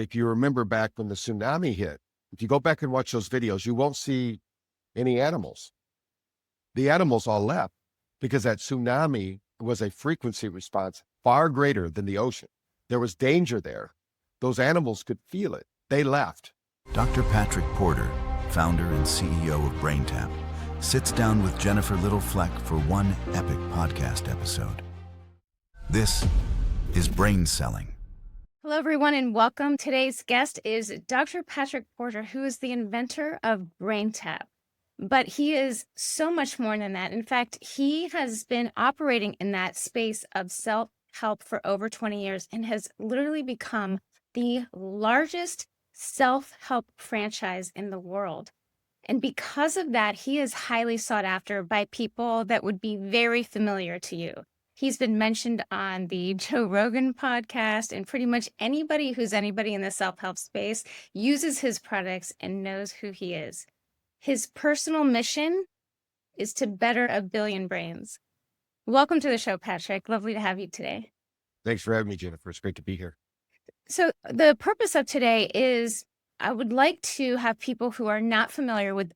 If you remember back when the tsunami hit, if you go back and watch those videos, you won't see any animals. The animals all left because that tsunami was a frequency response far greater than the ocean. There was danger there. Those animals could feel it. They left. Dr. Patrick Porter, founder and CEO of BrainTap, sits down with Jennifer Little-Fleck for one epic podcast episode. This is BrainCelling. Hello, everyone, and welcome. Today's guest is Dr. Patrick Porter, who is the inventor of BrainTap. But he is so much more than that. In fact, he has been operating in that space of self-help for over 20 years and has literally become the largest self-help franchise in the world. And because of that, he is highly sought after by people that would be very familiar to you. He's been mentioned on the Joe Rogan podcast, and pretty much anybody who's anybody in the self-help space uses his products and knows who he is. His personal mission is to better 1 billion brains. Welcome to the show, Patrick. Lovely to have you today. Thanks for having me, Jennifer. It's great to be here. So the purpose of today is I would like to have people who are not familiar with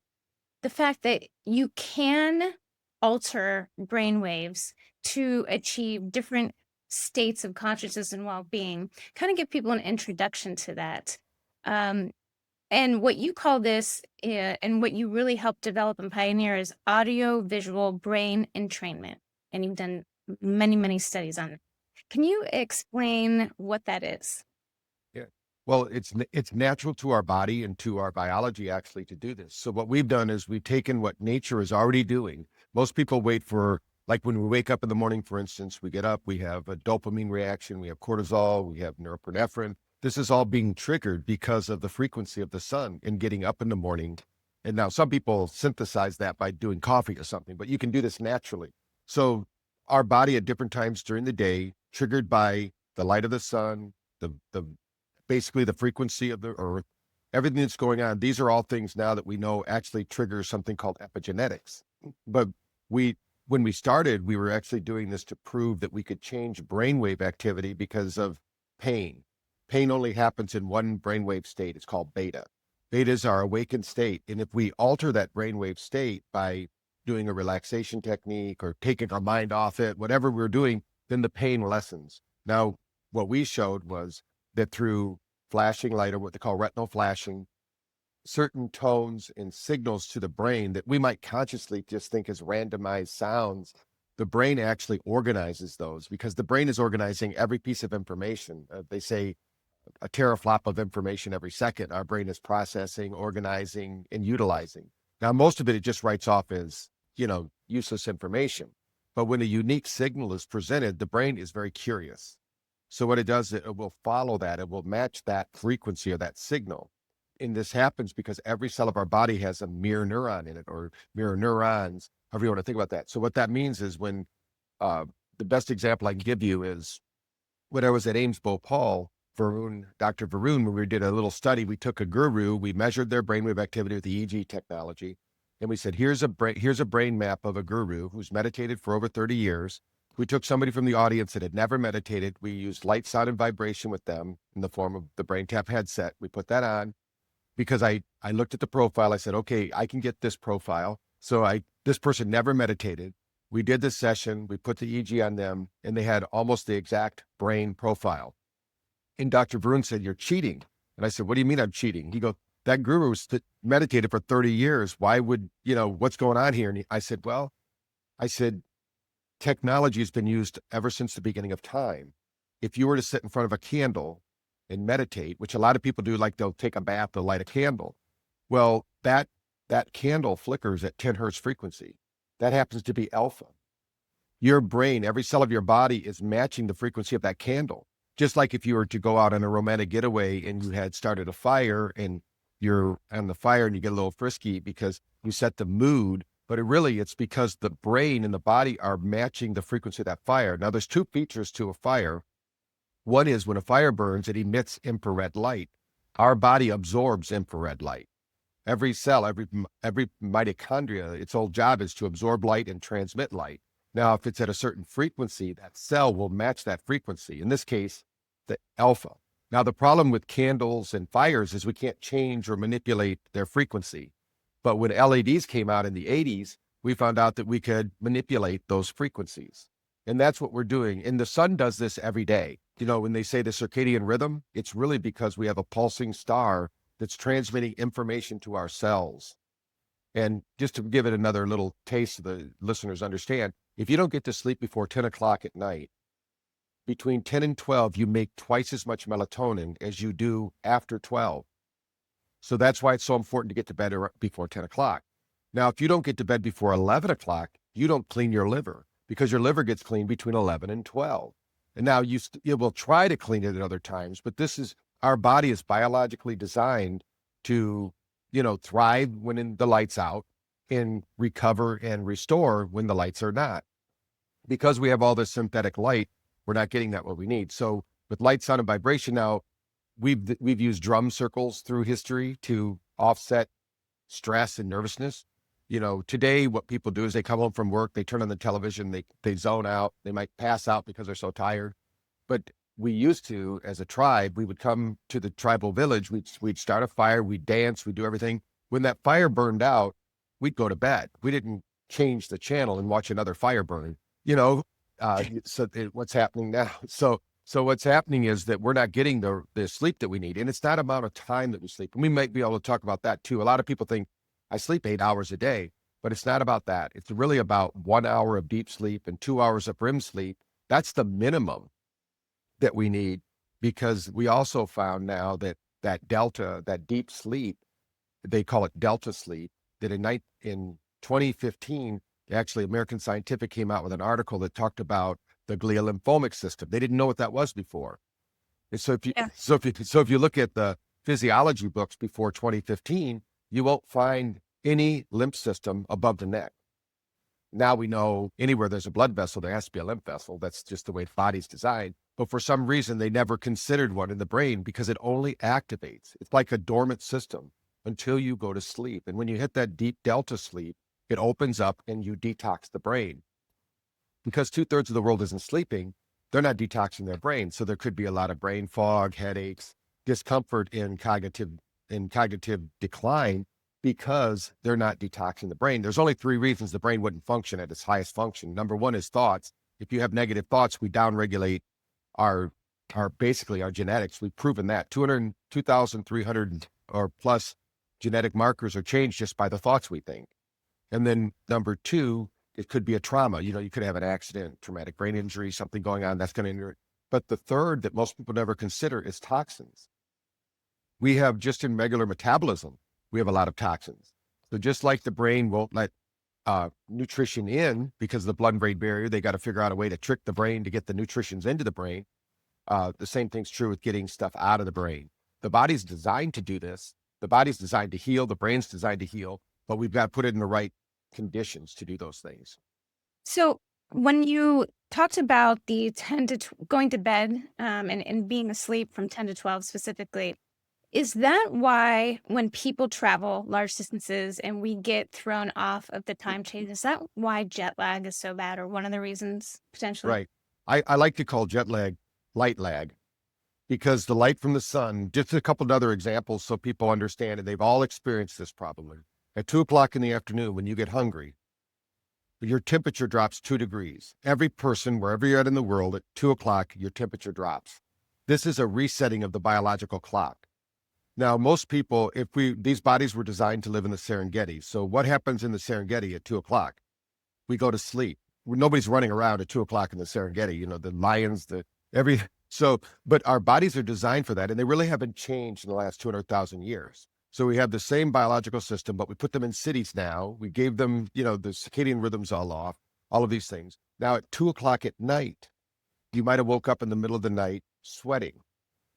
the fact that you can alter brainwaves to achieve different states of consciousness and well-being, kind of give people an introduction to that. And what you call this and what you really help develop and pioneer is audio-visual brain entrainment. And you've done many, many studies on it. Can you explain what that is? Yeah. Well, it's natural to our body and to our biology actually to do this. So what we've done is we've taken what nature is already doing. Most people wait for, like when we wake up in the morning, for instance, we get up, we have a dopamine reaction, we have cortisol, we have norepinephrine. This is all being triggered because of the frequency of the sun and getting up in the morning. And now some people synthesize that by doing coffee or something, but you can do this naturally. So our body at different times during the day, triggered by the light of the sun, basically the frequency of the earth, everything that's going on. These are all things now that we know actually triggers something called epigenetics. But when we started, we were actually doing this to prove that we could change brainwave activity because of pain. Pain only happens in one brainwave state. It's called beta. Beta is our awakened state. And if we alter that brainwave state by doing a relaxation technique or taking our mind off it, whatever we're doing, then the pain lessens. Now, what we showed was that through flashing light, or what they call retinal flashing, certain tones and signals to the brain that we might consciously just think as randomized sounds, the brain actually organizes those because the brain is organizing every piece of information. They say a teraflop of information every second. Our brain is processing, organizing, and utilizing. Now, most of it just writes off as, useless information. But when a unique signal is presented, the brain is very curious. So what it does, it will follow that. It will match that frequency of that signal. And this happens because every cell of our body has a mirror neuron in it, or mirror neurons, however you want to think about that. So what that means is when the best example I can give you is when I was at Ames Bhopal, Dr. Varun, when we did a little study, we took a guru, we measured their brainwave activity with the EEG technology, and we said, here's a brain map of a guru who's meditated for over 30 years. We took somebody from the audience that had never meditated. We used light, sound, and vibration with them in the form of the BrainTap headset. We put that on because I looked at the profile. I said, okay, I can get this profile. So this person never meditated. We did this session. We put the EEG on them, and they had almost the exact brain profile. And Dr. Varun said, you're cheating. And I said, what do you mean I'm cheating? He goes, that guru meditated for 30 years. Why would, what's going on here? And I said, technology has been used ever since the beginning of time. If you were to sit in front of a candle and meditate, which a lot of people do, like they'll take a bath, they'll light a candle. Well, that candle flickers at 10 hertz frequency. That happens to be alpha. Your brain, every cell of your body is matching the frequency of that candle. Just like if you were to go out on a romantic getaway and you had started a fire and you're on the fire and you get a little frisky because you set the mood, but it's because the brain and the body are matching the frequency of that fire. Now, there's two features to a fire. One is when a fire burns, it emits infrared light. Our body absorbs infrared light. Every cell, every mitochondria, its whole job is to absorb light and transmit light. Now, if it's at a certain frequency, that cell will match that frequency. In this case, the alpha. Now, the problem with candles and fires is we can't change or manipulate their frequency. But when LEDs came out in the 80s, we found out that we could manipulate those frequencies. And that's what we're doing. And the sun does this every day. You know, when they say the circadian rhythm, it's really because we have a pulsing star that's transmitting information to our cells. And just to give it another little taste so the listeners understand, if you don't get to sleep before 10 o'clock at night, between 10 and 12, you make twice as much melatonin as you do after 12. So that's why it's so important to get to bed before 10 o'clock. Now, if you don't get to bed before 11 o'clock, you don't clean your liver because your liver gets cleaned between 11 and 12. And now you will try to clean it at other times, but our body is biologically designed to, thrive when the light's out and recover and restore when the lights are not. Because we have all this synthetic light, we're not getting that what we need. So with light, sound, and vibration now, we've used drum circles through history to offset stress and nervousness. Today what people do is they come home from work, they turn on the television, they zone out, they might pass out because they're so tired. But we used to, as a tribe, we would come to the tribal village, we'd start a fire, we'd dance, we'd do everything. When that fire burned out, we'd go to bed. We didn't change the channel and watch another fire burn, what's happening now. So what's happening is that we're not getting the sleep that we need. And it's that amount of time that we sleep. And we might be able to talk about that too. A lot of people think I sleep 8 hours a day, but it's not about that. It's really about 1 hour of deep sleep and 2 hours of REM sleep. That's the minimum that we need, because we also found now that that deep sleep, they call it delta sleep, that in 2015, actually American Scientific came out with an article that talked about the gliolymphomic system. They didn't know what that was before. And so if you look at the physiology books before 2015, you won't find any lymph system above the neck. Now we know anywhere there's a blood vessel, there has to be a lymph vessel. That's just the way the body's designed. But for some reason, they never considered one in the brain because it only activates. It's like a dormant system until you go to sleep. And when you hit that deep delta sleep, it opens up and you detox the brain. Because 2/3 of the world isn't sleeping, they're not detoxing their brain. So there could be a lot of brain fog, headaches, discomfort in cognitive decline because they're not detoxing the brain. There's only 3 reasons the brain wouldn't function at its highest function. Number 1 is thoughts. If you have negative thoughts, we downregulate our genetics. We've proven that 2,300 or plus genetic markers are changed just by the thoughts we think. And then number 2, it could be a trauma. You could have an accident, traumatic brain injury, something going on that's going to injure it. But the third that most people never consider is toxins. We have, just in regular metabolism, we have a lot of toxins. So just like the brain won't let nutrition in because of the blood-brain barrier, they got to figure out a way to trick the brain to get the nutritions into the brain. The same thing's true with getting stuff out of the brain. The body's designed to do this. The body's designed to heal. The brain's designed to heal, but we've got to put it in the right conditions to do those things. So when you talked about the 10 to going to bed and being asleep from 10 to 12 specifically, is that why when people travel large distances and we get thrown off of the time change, is that why jet lag is so bad, or one of the reasons potentially? Right. I like to call jet lag light lag, because the light from the sun, just a couple of other examples so people understand, and they've all experienced this probably. At 2 o'clock in the afternoon, when you get hungry, your temperature drops 2 degrees. Every person, wherever you're at in the world, at 2 o'clock, your temperature drops. This is a resetting of the biological clock. Now, most people, these bodies were designed to live in the Serengeti. So what happens in the Serengeti at 2 o'clock? We go to sleep. Nobody's running around at 2 o'clock in the Serengeti, the lions, but our bodies are designed for that. And they really haven't changed in the last 200,000 years. So we have the same biological system, but we put them in cities now. We gave them, the circadian rhythms all off, all of these things. Now at 2 o'clock at night, you might have woke up in the middle of the night sweating,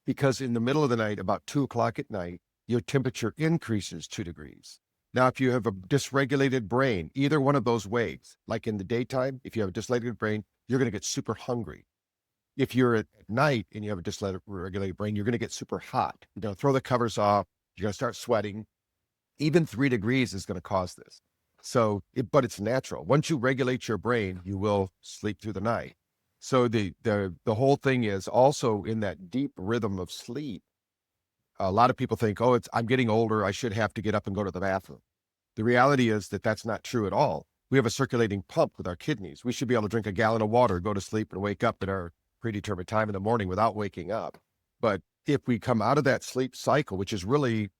because in the middle of the night, about 2 o'clock at night, your temperature increases 2 degrees. Now, if you have a dysregulated brain, either one of those ways, like in the daytime, if you have a dysregulated brain, you're going to get super hungry. If you're at night and you have a dysregulated brain, you're going to get super hot. You're going to throw the covers off. You're going to start sweating. Even 3 degrees is going to cause this. But it's natural. Once you regulate your brain, you will sleep through the night. So the whole thing is also in that deep rhythm of sleep. A lot of people think, oh, I'm getting older, I should have to get up and go to the bathroom. The reality is that that's not true at all. We have a circulating pump with our kidneys. We should be able to drink a gallon of water, go to sleep, and wake up at our predetermined time in the morning without waking up. But if we come out of that sleep cycle, which is really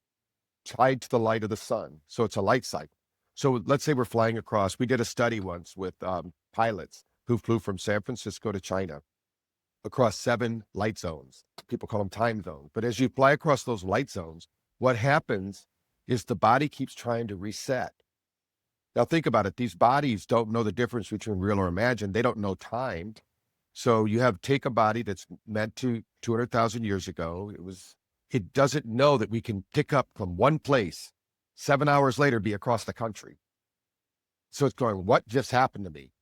tied to the light of the sun, so it's a light cycle. So let's say we're flying across. We did a study once with pilots who flew from San Francisco to China across 7 light zones. People call them time zones. But as you fly across those light zones, what happens is the body keeps trying to reset. Now think about it. These bodies don't know the difference between real or imagined. They don't know time. So you take a body that's meant to 200,000 years ago. It doesn't know that we can pick up from one place, 7 hours later, be across the country. So it's going, what just happened to me?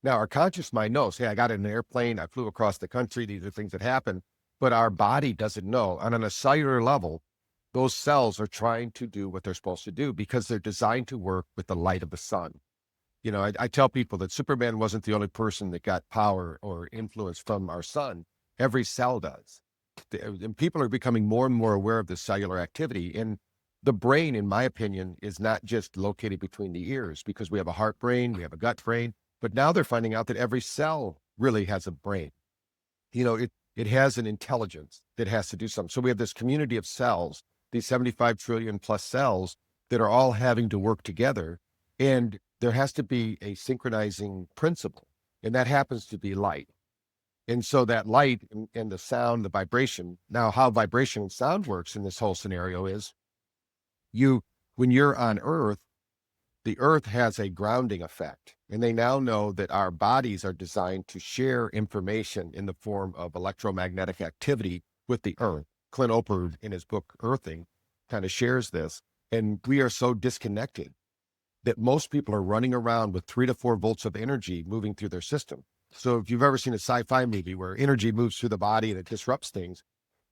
Now our conscious mind knows, hey, I got in an airplane, I flew across the country. These are things that happen, but our body doesn't know. And on a cellular level, those cells are trying to do what they're supposed to do because they're designed to work with the light of the sun. I tell people that Superman wasn't the only person that got power or influence from our sun. Every cell does. And people are becoming more and more aware of this cellular activity. And the brain, in my opinion, is not just located between the ears, because we have a heart brain, we have a gut brain, but now they're finding out that every cell really has a brain. It has an intelligence that has to do something. So we have this community of cells, these 75 trillion plus cells that are all having to work together. And there has to be a synchronizing principle, and that happens to be light. And so that light and the sound, the vibration, now how vibration and sound works in this whole scenario is when you're on Earth, the Earth has a grounding effect. And they now know that our bodies are designed to share information in the form of electromagnetic activity with the Earth. Clint Oper, in his book, Earthing, kind of shares this. And we are so disconnected that most people are running around with 3 to 4 volts of energy moving through their system. So if you've ever seen a sci-fi movie where energy moves through the body and it disrupts things,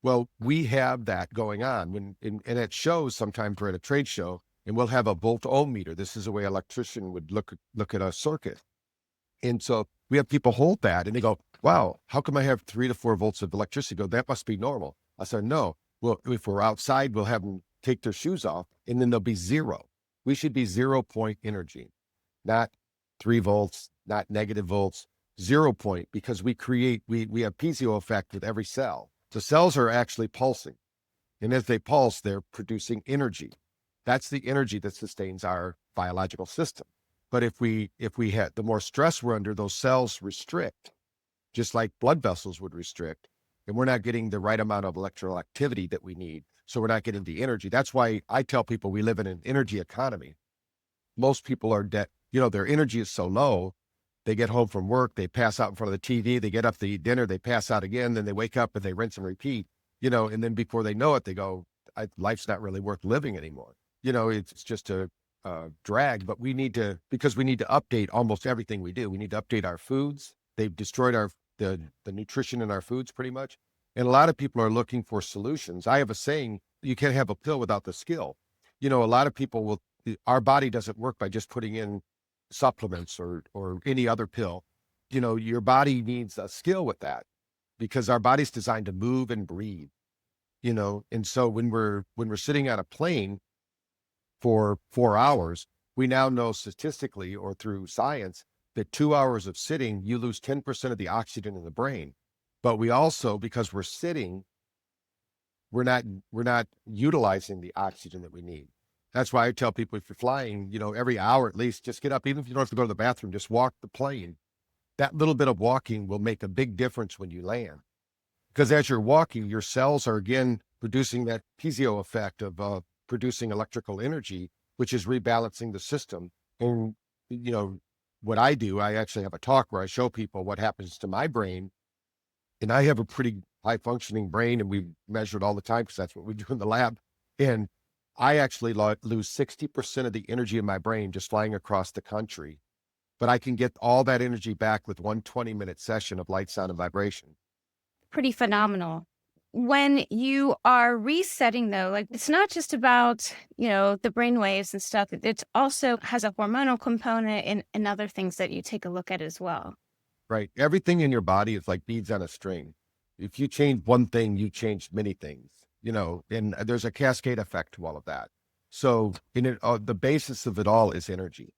well, we have that going on. And it shows sometimes we're at a trade show and we'll have a volt-ohm-meter. This is the way an electrician would look at a circuit. And so we have people hold that and they go, wow, how come I have 3 to 4 volts of electricity? Go, that must be normal. I said, no. Well, if we're outside, we'll have them take their shoes off and then they'll be zero. We should be 0 point energy, not 3 volts, not negative volts, 0 point, because we have piezo effect with every cell. The cells are actually pulsing. And as they pulse, they're producing energy. That's the energy that sustains our biological system. But if we had the more stress we're under, those cells restrict, just like blood vessels would restrict. And we're not getting the right amount of electrical activity that we need. So we're not getting the energy. That's why I tell people we live in an energy economy. Most people are dead. Their energy is so low. They get home from work, they pass out in front of the TV, they get up to eat dinner, they pass out again, then they wake up and they rinse and repeat, and then before they know it, they go, life's not really worth living anymore. It's just a drag, but because we need to update almost everything we do. We need to update our foods. They've destroyed the nutrition in our foods pretty much. And a lot of people are looking for solutions. I have a saying, you can't have a pill without the skill. A lot of people our body doesn't work by just putting in supplements or any other pill. Your body needs a skill with that because our body's designed to move and breathe, and so when we're sitting on a plane for 4 hours, we now know statistically or through science that 2 hours of sitting, you lose 10% of the oxygen in the brain. But we also, because we're sitting, we're not utilizing the oxygen that we need. That's why I tell people if you're flying, every hour at least, just get up. Even if you don't have to go to the bathroom, just walk the plane. That little bit of walking will make a big difference when you land. Because as you're walking, your cells are again producing that piezo effect of producing electrical energy, which is rebalancing the system. And, what I do, I actually have a talk where I show people what happens to my brain. And I have a pretty high functioning brain, and we measure it all the time because that's what we do in the lab. And I actually lose 60% of the energy in my brain just flying across the country, but I can get all that energy back with one 20-minute session of light, sound, and vibration. Pretty phenomenal. When you are resetting, though, it's not just about, the brain waves and stuff. It also has a hormonal component and other things that you take a look at as well. right? Everything in your body is like beads on a string. If you change one thing, you change many things, and there's a cascade effect to all of that. So the basis of it all is energy.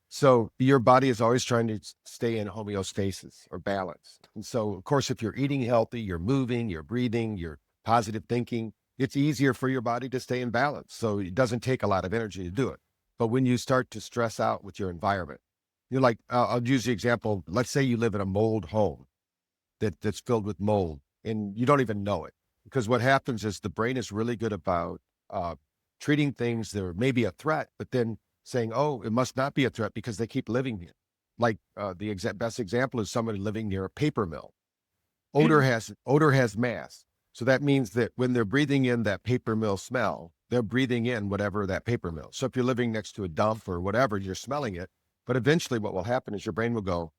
So your body is always trying to stay in homeostasis or balance. And so, of course, if you're eating healthy, you're moving, you're breathing, you're positive thinking, it's easier for your body to stay in balance. So it doesn't take a lot of energy to do it. But when you start to stress out with your environment, you're like, I'll use the example. Let's say you live in a mold home that's filled with mold and you don't even know it. Because what happens is the brain is really good about treating things that may be a threat, but then saying, oh, it must not be a threat because they keep living here. Like the best example is somebody living near a paper mill. Odor has mass. So that means that when they're breathing in that paper mill smell, they're breathing in whatever that paper mill. So if you're living next to a dump or whatever, you're smelling it. But eventually what will happen is your brain will go,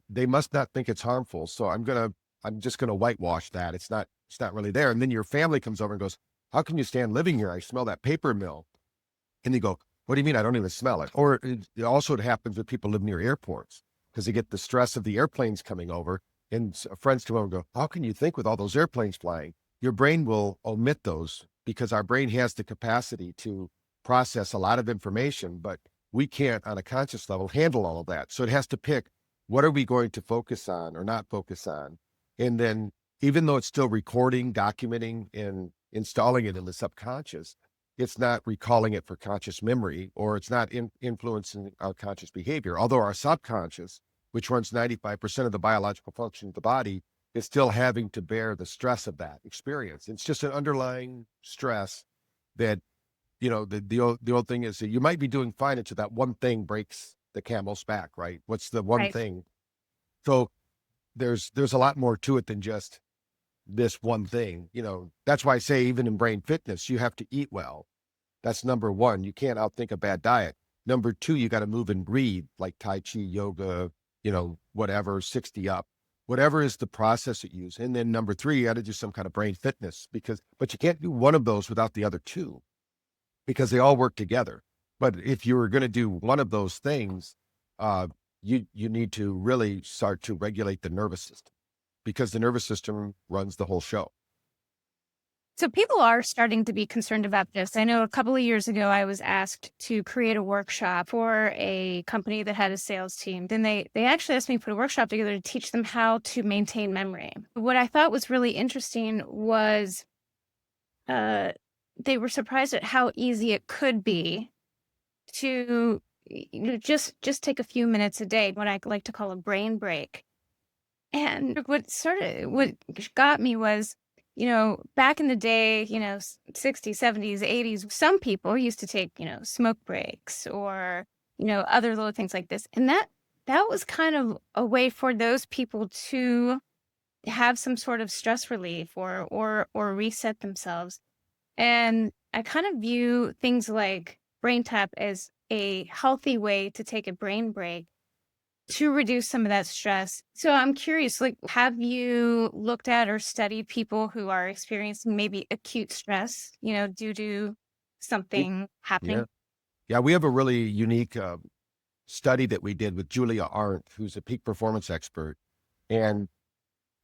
they must not think it's harmful. So I'm just gonna whitewash that. It's not really there. And then your family comes over and goes, how can you stand living here? I smell that paper mill. And you go, what do you mean? I don't even smell it. Or it also happens with people live near airports because they get the stress of the airplanes coming over. And friends come over and go, how can you think with all those airplanes flying? Your brain will omit those because our brain has the capacity to process a lot of information, but we can't on a conscious level handle all of that. So it has to pick, what are we going to focus on or not focus on? And then even though it's still recording, documenting, and installing it in the subconscious, it's not recalling it for conscious memory, or it's not influencing our conscious behavior. Although our subconscious, which runs 95% of the biological function of the body, is still having to bear the stress of that experience. It's just an underlying stress that, the old thing is that you might be doing fine until that one thing breaks the camel's back, right? What's the one Right. thing? So there's a lot more to it than just this one thing. That's why I say even in brain fitness, you have to eat well. That's number one. You can't outthink a bad diet. Number two, you got to move and breathe, like Tai Chi, yoga, whatever, 60 up, whatever is the process that you use. And then number three, you got to do some kind of brain fitness but you can't do one of those without the other two because they all work together. But if you were going to do one of those things, you need to really start to regulate the nervous system, because the nervous system runs the whole show. So people are starting to be concerned about this. I know a couple of years ago, I was asked to create a workshop for a company that had a sales team. Then they actually asked me to put a workshop together to teach them how to maintain memory. What I thought was really interesting was they were surprised at how easy it could be to just take a few minutes a day, what I like to call a brain break. And what got me was, back in the day, 60s, 70s, 80s, some people used to take, smoke breaks or, other little things like this. And that was kind of a way for those people to have some sort of stress relief or reset themselves. And I kind of view things like BrainTap as a healthy way to take a brain break to reduce some of that stress. So I'm curious, have you looked at or studied people who are experiencing maybe acute stress, due to something happening? Yeah. Yeah. We have a really unique study that we did with Julia Arndt, who's a peak performance expert. And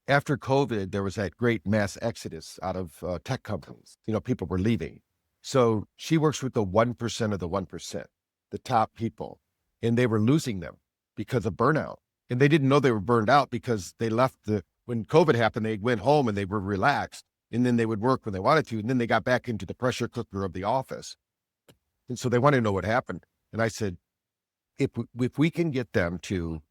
after COVID, there was that great mass exodus out of tech companies. People were leaving. So she works with the 1% of the 1%, the top people, and they were losing them because of burnout. And they didn't know they were burned out because they left when COVID happened, they went home and they were relaxed, and then they would work when they wanted to. And then they got back into the pressure cooker of the office. And so they wanted to know what happened. And I said, if we can get them to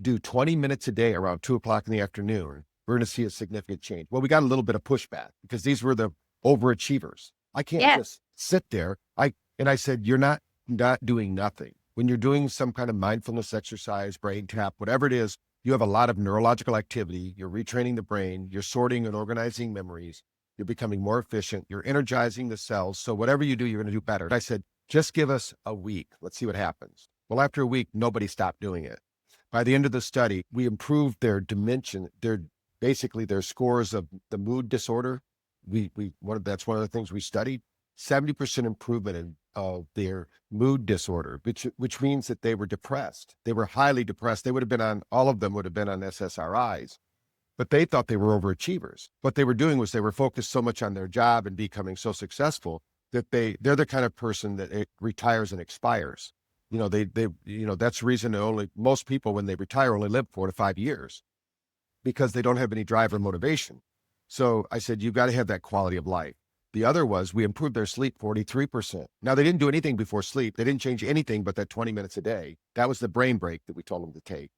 do 20 minutes a day around 2:00 in the afternoon, we're going to see a significant change. Well, we got a little bit of pushback because these were the overachievers. I can't Yeah. just sit there. And I said, you're not doing nothing. When you're doing some kind of mindfulness exercise, brain tap, whatever it is, you have a lot of neurological activity. You're retraining the brain. You're sorting and organizing memories. You're becoming more efficient. You're energizing the cells. So whatever you do, you're going to do better. And I said, just give us a week. Let's see what happens. Well, after a week, nobody stopped doing it. By the end of the study, we improved their dimension, basically their scores of the mood disorder. That's one of the things we studied. 70% improvement in their mood disorder, which means that they were depressed. They were highly depressed. They would have been on, all of them would have been on SSRIs, but they thought they were overachievers. What they were doing was they were focused so much on their job and becoming so successful that they're the kind of person that it retires and expires. That's the reason most people, when they retire, only live 4 to 5 years, because they don't have any drive or motivation. So I said, you've got to have that quality of life. The other was we improved their sleep 43%. Now, they didn't do anything before sleep. They didn't change anything but that 20 minutes a day. That was the brain break that we told them to take.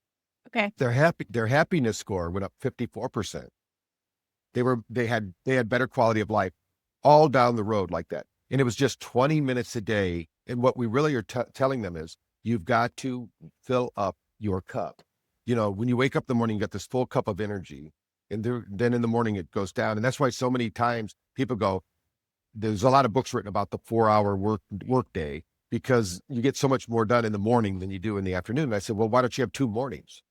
Okay. Their happiness score went up 54%. They had better quality of life all down the road like that. And it was just 20 minutes a day. And what we really are telling them is, you've got to fill up your cup. When you wake up in the morning, you got this full cup of energy, and then in the morning it goes down. And that's why so many times people go, there's a lot of books written about the 4-hour work day, because you get so much more done in the morning than you do in the afternoon. And I said, well, why don't you have 2 mornings?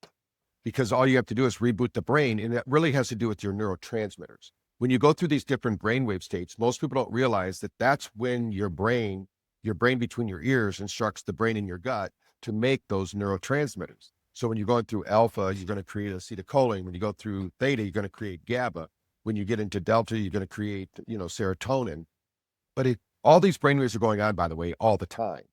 Because all you have to do is reboot the brain, and it really has to do with your neurotransmitters. When you go through these different brainwave states, most people don't realize that that's when your brain between your ears instructs the brain in your gut to make those neurotransmitters. So when you're going through alpha, you're going to create acetylcholine. When you go through theta, you're going to create GABA. When you get into delta, you're going to create, serotonin. But all these brainwaves are going on, by the way, all the time.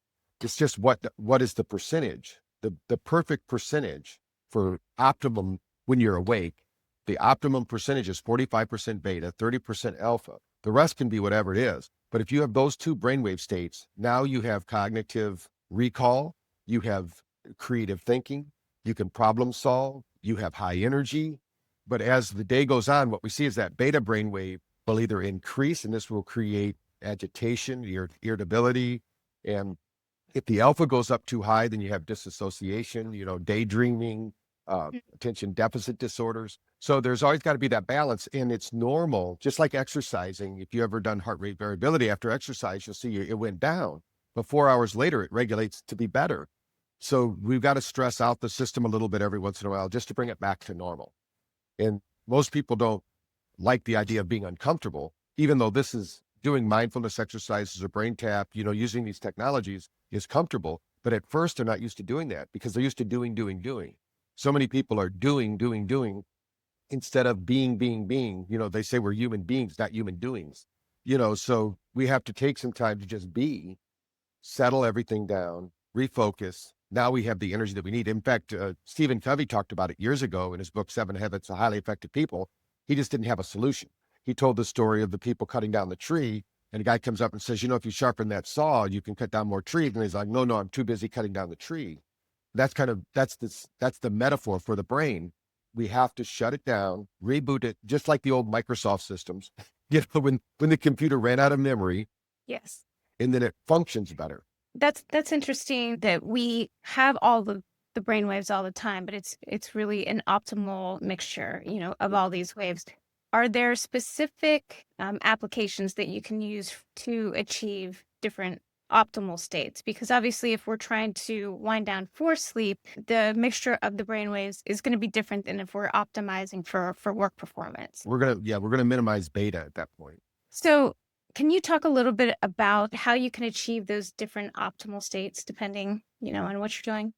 It's just what is the percentage, the perfect percentage for optimum when you're awake. The optimum percentage is 45% beta, 30% alpha. The rest can be whatever it is. But if you have those 2 brainwave states, now you have cognitive recall, you have creative thinking, you can problem solve, you have high energy. But as the day goes on, what we see is that beta brainwave will either increase, and this will create agitation, irritability. And if the alpha goes up too high, then you have disassociation, daydreaming, attention deficit disorders. So there's always got to be that balance, and it's normal, just like exercising. If you ever done heart rate variability after exercise, you'll see it went down, but 4 hours later, it regulates to be better. So we've got to stress out the system a little bit every once in a while just to bring it back to normal. And most people don't like the idea of being uncomfortable, even though this is doing mindfulness exercises or BrainTap, using these technologies is comfortable. But at first, they're not used to doing that because they're used to doing. So many people are doing instead of being. They say we're human beings, not human doings. So we have to take some time to just be, settle everything down, refocus. Now we have the energy that we need. In fact, Stephen Covey talked about it years ago in his book, 7 Habits of Highly Effective People. He just didn't have a solution. He told the story of the people cutting down the tree, and a guy comes up and says, if you sharpen that saw, you can cut down more trees. And he's like, no, I'm too busy cutting down the tree. That's the metaphor for the brain. We have to shut it down, reboot it, just like the old Microsoft systems. When the computer ran out of memory. Yes. And then it functions better. That's interesting that we have all the brainwaves all the time, but it's really an optimal mixture, of all these waves. Are there specific applications that you can use to achieve different optimal states? Because obviously, if we're trying to wind down for sleep, the mixture of the brainwaves is going to be different than if we're optimizing for work performance. We're gonna minimize beta at that point. So can you talk a little bit about how you can achieve those different optimal states depending, on what you're doing?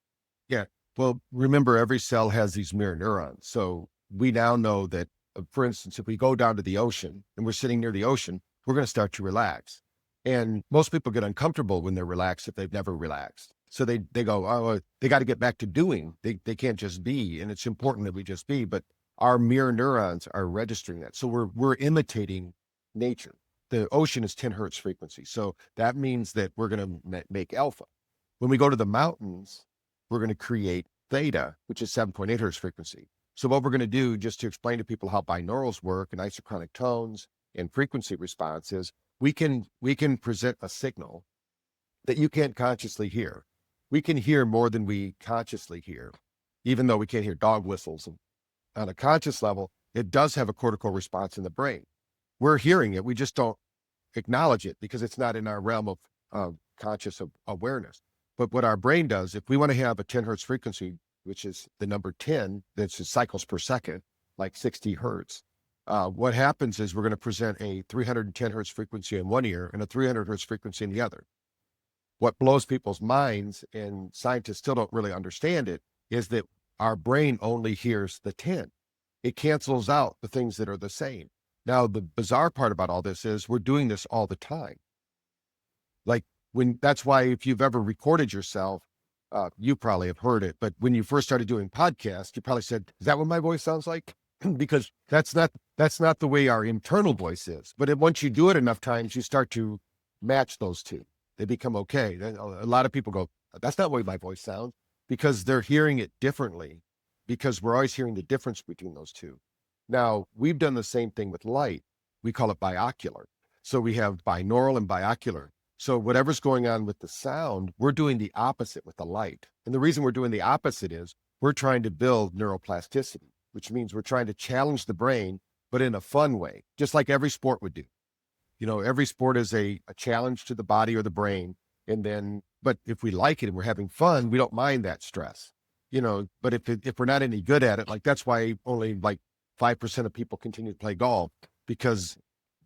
Yeah. Well, remember, every cell has these mirror neurons. So we now know that, for instance, if we go down to the ocean and we're sitting near the ocean, we're going to start to relax. And most people get uncomfortable when they're relaxed if they've never relaxed. So they go, oh, they got to get back to doing. They can't just be. And it's important that we just be. But our mirror neurons are registering that. So we're imitating nature. The ocean is 10 hertz frequency. So that means that we're going to make alpha. When we go to the mountains, we're going to create theta, which is 7.8 hertz frequency. So what we're going to do, just to explain to people how binaurals work and isochronic tones and frequency responses, we can present a signal that you can't consciously hear. We can hear more than we consciously hear, even though we can't hear dog whistles. On a conscious level, it does have a cortical response in the brain. We're hearing it. We just don't acknowledge it because it's not in our realm of conscious awareness. But what our brain does, if we want to have a 10 hertz frequency, which is the number 10, that's cycles per second, like 60 hertz, what happens is we're going to present a 310 hertz frequency in one ear and a 300 hertz frequency in the other. What blows people's minds, and scientists still don't really understand it, is that our brain only hears the 10. It cancels out the things that are the same. Now, the bizarre part about all this is we're doing this all the time. Like that's why if you've ever recorded yourself, you probably have heard it, but when you first started doing podcasts, you probably said, is that what my voice sounds like? Because that's not the way our internal voice is. But once you do it enough times, you start to match those two. They become okay. Then a lot of people go, that's not the way my voice sounds, because they're hearing it differently, because we're always hearing the difference between those two. Now, we've done the same thing with light. We call it biocular. So we have binaural and biocular. So whatever's going on with the sound, we're doing the opposite with the light. And the reason we're doing the opposite is we're trying to build neuroplasticity, which means we're trying to challenge the brain, but in a fun way, just like every sport would do. Every sport is a challenge to the body or the brain. But if we like it and we're having fun, we don't mind that stress, but if we're not any good at it, like that's why only like 5% of people continue to play golf, because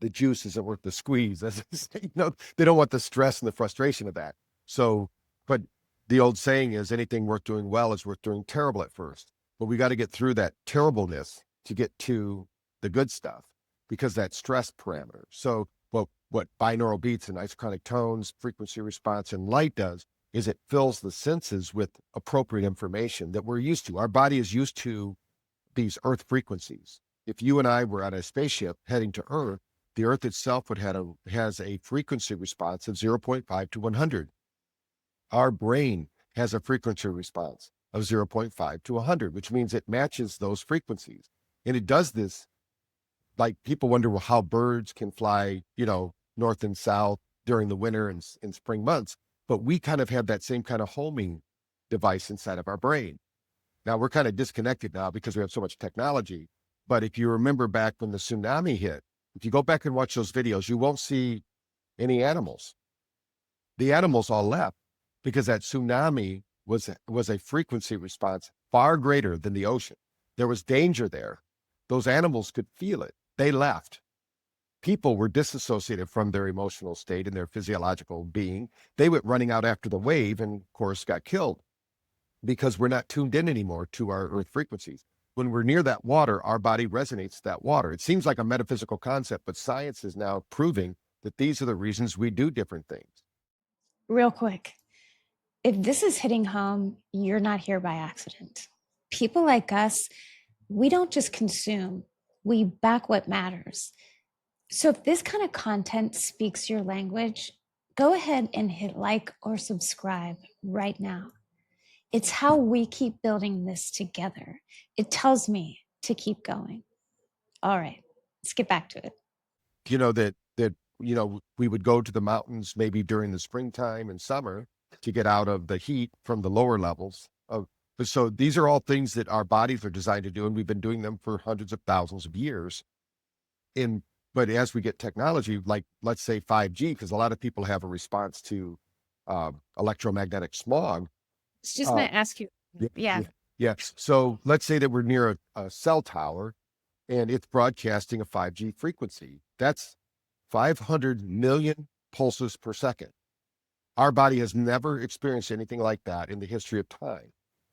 the juice isn't worth the squeeze. They don't want the stress and the frustration of that. So, but the old saying is anything worth doing well is worth doing terrible at first, but we got to get through that terribleness to get to the good stuff, because that stress parameter. So what binaural beats and isochronic tones, frequency response, and light does is it fills the senses with appropriate information that we're used to. Our body is used to these earth frequencies. If you and I were on a spaceship heading to Earth, the Earth itself has a frequency response of 0.5 to 100. Our brain has a frequency response of 0.5 to 100, which means it matches those frequencies. And it does this, like people wonder, well, how birds can fly, north and south during the winter and spring months. But we kind of have that same kind of homing device inside of our brain. Now we're kind of disconnected now because we have so much technology. But if you remember back when the tsunami hit, if you go back and watch those videos, you won't see any animals. The animals all left because that tsunami was a frequency response far greater than the ocean. There was danger there. Those animals could feel it. They left. People were disassociated from their emotional state and their physiological being. They went running out after the wave and, of course, got killed because we're not tuned in anymore to our earth frequencies. When we're near that water, our body resonates that water. It seems like a metaphysical concept, but science is now proving that these are the reasons we do different things. Real quick, if this is hitting home, you're not here by accident. People like us, we don't just consume, we back what matters. So if this kind of content speaks your language, go ahead and hit like or subscribe right now. It's how we keep building this together. It tells me to keep going. All right, let's get back to it. We would go to the mountains maybe during the springtime and summer to get out of the heat from the lower levels. So these are all things that our bodies are designed to do, and we've been doing them for hundreds of thousands of years. But as we get technology, like let's say 5G, because a lot of people have a response to electromagnetic smog. I was just going to ask you. Yeah. So let's say that we're near a cell tower and it's broadcasting a 5G frequency. That's 500 million pulses per second. Our body has never experienced anything like that in the history of time.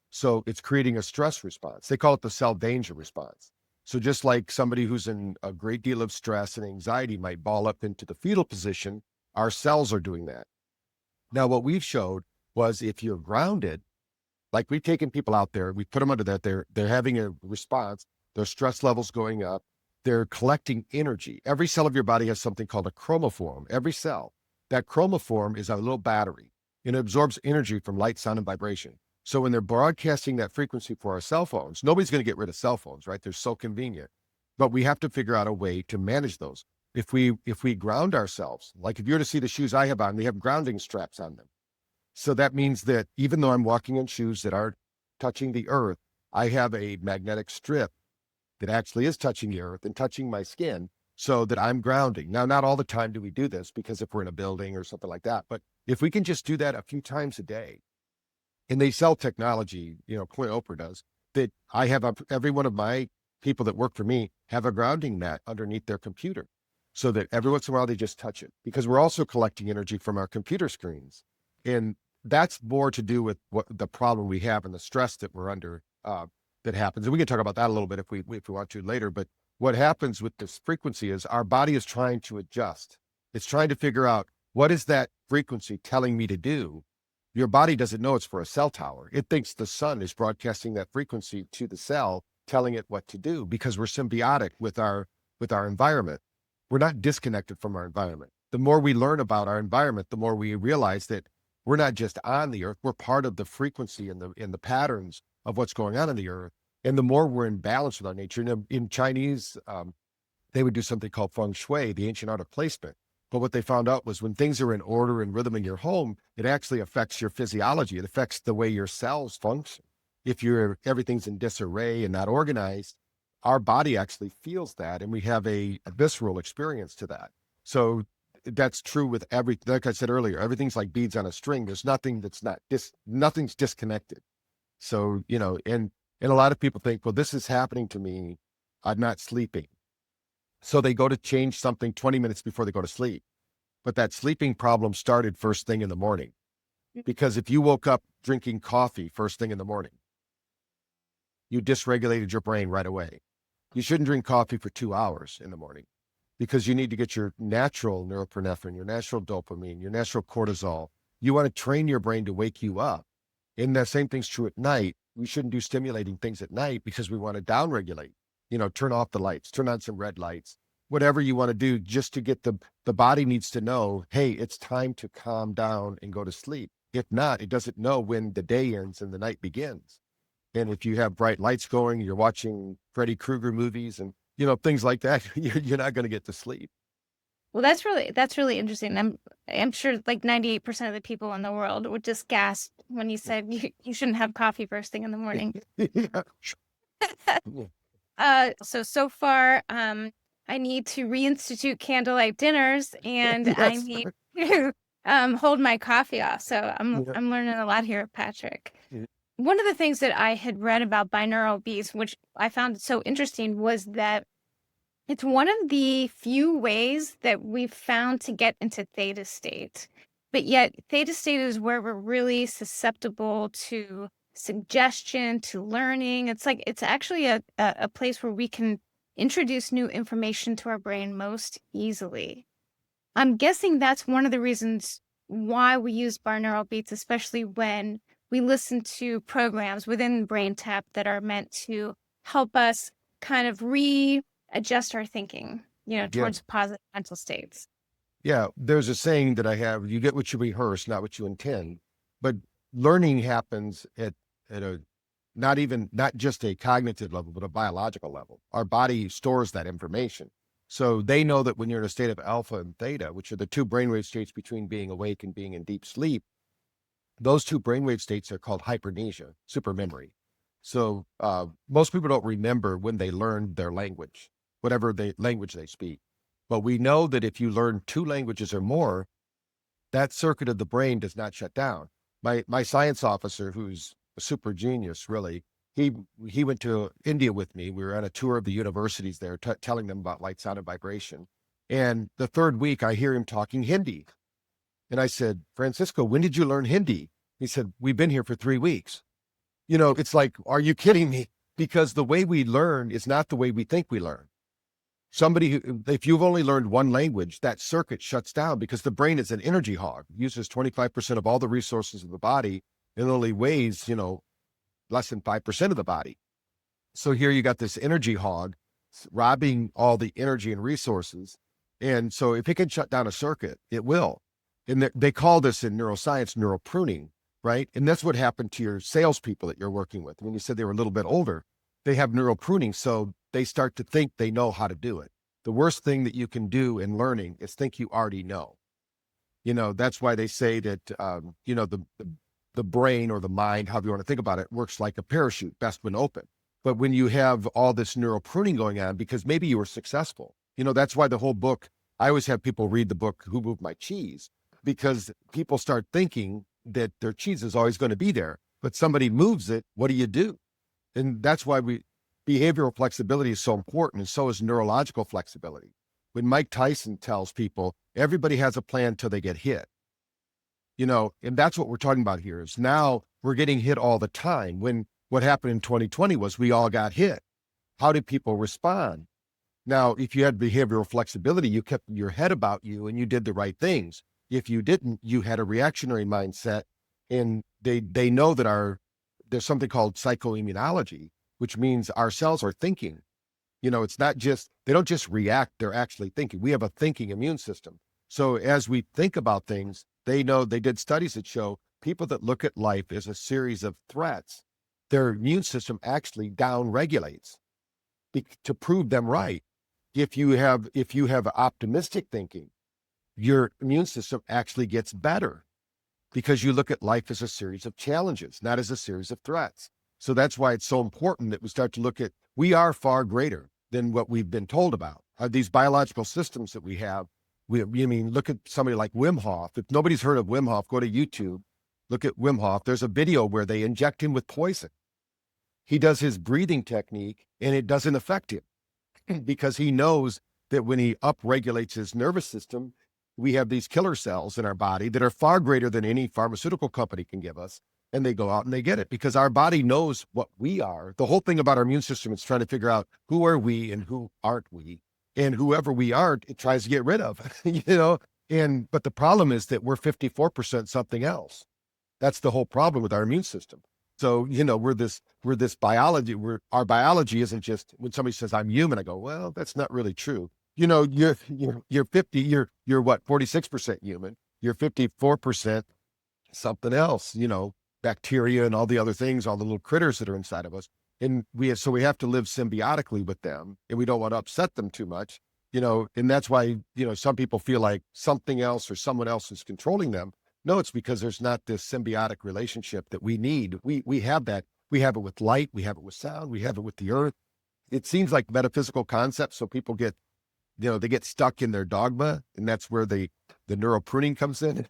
So it's creating a stress response. They call it the cell danger response. So just like somebody who's in a great deal of stress and anxiety might ball up into the fetal position, our cells are doing that. Now, what we've showed was if you're grounded, like we've taken people out there, we put them under that, they're having a response, their stress levels going up, they're collecting energy. Every cell of your body has something called a chromophore. Every cell. That chromophore is a little battery, and it absorbs energy from light, sound, and vibration. So when they're broadcasting that frequency for our cell phones, nobody's going to get rid of cell phones, right? They're so convenient. But we have to figure out a way to manage those. If we ground ourselves, like if you were to see the shoes I have on, they have grounding straps on them. So that means that even though I'm walking in shoes that aren't touching the earth, I have a magnetic strip that actually is touching the earth and touching my skin so that I'm grounding. Now, not all the time do we do this because if we're in a building or something like that, but if we can just do that a few times a day, and they sell technology, Clint Oprah does, that I have every one of my people that work for me have a grounding mat underneath their computer so that every once in a while they just touch it, because we're also collecting energy from our computer screens. And that's more to do with what the problem we have and the stress that we're under, that happens. And we can talk about that a little bit if we want to later. But what happens with this frequency is our body is trying to adjust. It's trying to figure out, what is that frequency telling me to do? Your body doesn't know it's for a cell tower. It thinks the sun is broadcasting that frequency to the cell, telling it what to do, because we're symbiotic with our environment. We're not disconnected from our environment. The more we learn about our environment, the more we realize that we're not just on the earth, we're part of the frequency and the patterns of what's going on in the earth. And the more we're in balance with our nature. In Chinese, they would do something called feng shui, the ancient art of placement. But what they found out was when things are in order and rhythm in your home, it actually affects your physiology. It affects the way your cells function. If everything's in disarray and not organized, our body actually feels that, and we have a visceral experience to that. So that's true with everything. Like I said earlier, everything's like beads on a string. There's nothing that's nothing's disconnected. So, and a lot of people think, well, this is happening to me, I'm not sleeping. So they go to change something 20 minutes before they go to sleep. But that sleeping problem started first thing in the morning. Because if you woke up drinking coffee first thing in the morning, you dysregulated your brain right away. You shouldn't drink coffee for 2 hours in the morning, because you need to get your natural norepinephrine, your natural dopamine, your natural cortisol. You want to train your brain to wake you up. And the same thing's true at night. We shouldn't do stimulating things at night because we want to downregulate. Turn off the lights, turn on some red lights, whatever you want to do, just to get the body needs to know, hey, it's time to calm down and go to sleep. If not, it doesn't know when the day ends and the night begins. And if you have bright lights going, you're watching Freddy Krueger movies and, things like that, you're not going to get to sleep. Well, that's really interesting. I'm sure like 98% of the people in the world would just gasp when you said you shouldn't have coffee first thing in the morning. So far, I need to reinstitute candlelight dinners, and Yes. I need to hold my coffee off. So I'm learning a lot here, Patrick. Yeah. One of the things that I had read about binaural beats, which I found so interesting, was that it's one of the few ways that we've found to get into theta state. But yet theta state is where we're really susceptible to suggestion, to learning. It's like it's actually a place where we can introduce new information to our brain most easily. I'm guessing that's one of the reasons why we use binaural beats, especially when we listen to programs within BrainTap that are meant to help us kind of readjust our thinking, towards positive mental states. Yeah, there's a saying that I have, you get what you rehearse, not what you intend. But learning happens at a not just a cognitive level, but a biological level. Our body stores that information. So they know that when you're in a state of alpha and theta, which are the two brainwave states between being awake and being in deep sleep, those two brainwave states are called hypermnesia, supermemory. So most people don't remember when they learned their language, whatever language they speak. But we know that if you learn 2 languages or more, that circuit of the brain does not shut down. My science officer, who's a super genius, really, he went to India with me. We were on a tour of the universities there, telling them about light, sound, and vibration. And the 3rd week, I hear him talking Hindi. And I said, Francisco, when did you learn Hindi? He said, we've been here for 3 weeks. It's like, are you kidding me? Because the way we learn is not the way we think we learn. If you've only learned one language, that circuit shuts down because the brain is an energy hog, uses 25% of all the resources of the body and only weighs, less than 5% of the body. So here you got this energy hog robbing all the energy and resources. And so if it can shut down a circuit, it will. And they call this in neuroscience, neural pruning, right? And that's what happened to your salespeople that you're working with. When you said they were a little bit older, they have neural pruning. So they start to think they know how to do it. The worst thing that you can do in learning is think you already know. That's why they say that, the brain or the mind, however you want to think about it, works like a parachute, best when open. But when you have all this neural pruning going on, because maybe you were successful, that's why the whole book, I always have people read the book, Who Moved My Cheese? Because people start thinking that their cheese is always going to be there, but somebody moves it. What do you do? And that's why behavioral flexibility is so important, and so is neurological flexibility. When Mike Tyson tells people everybody has a plan till they get hit, and that's what we're talking about here is now we're getting hit all the time. When what happened in 2020 was we all got hit. How did people respond? Now, if you had behavioral flexibility, you kept your head about you and you did the right things. If you didn't, you had a reactionary mindset, and they know that there's something called psychoimmunology, which means our cells are thinking. It's not just, they don't just react, they're actually thinking. We have a thinking immune system. So as we think about things, they did studies that show people that look at life as a series of threats, their immune system actually down regulates to prove them right. If you have optimistic thinking, your immune system actually gets better because you look at life as a series of challenges, not as a series of threats. So that's why it's so important that we start to look at, we are far greater than what we've been told about. These biological systems that we have, look at somebody like Wim Hof. If nobody's heard of Wim Hof, go to YouTube, look at Wim Hof. There's a video where they inject him with poison. He does his breathing technique and it doesn't affect him because he knows that when he upregulates his nervous system, we have these killer cells in our body that are far greater than any pharmaceutical company can give us. And they go out and they get it because our body knows what we are. The whole thing about our immune system is trying to figure out who are we and who aren't we. And whoever we aren't, it tries to get rid of, but the problem is that we're 54% something else. That's the whole problem with our immune system. So, we're this biology, our biology isn't just when somebody says I'm human, I go, well, that's not really true. You're 50, you're what, 46% human, you're 54% something else, bacteria and all the other things, all the little critters that are inside of us. And we have to live symbiotically with them, and we don't want to upset them too much, and that's why, some people feel like something else or someone else is controlling them. No, it's because there's not this symbiotic relationship that we need. We have that. We have it with light. We have it with sound. We have it with the earth. It seems like metaphysical concepts. So people get, they get stuck in their dogma, and that's where the neural pruning comes in.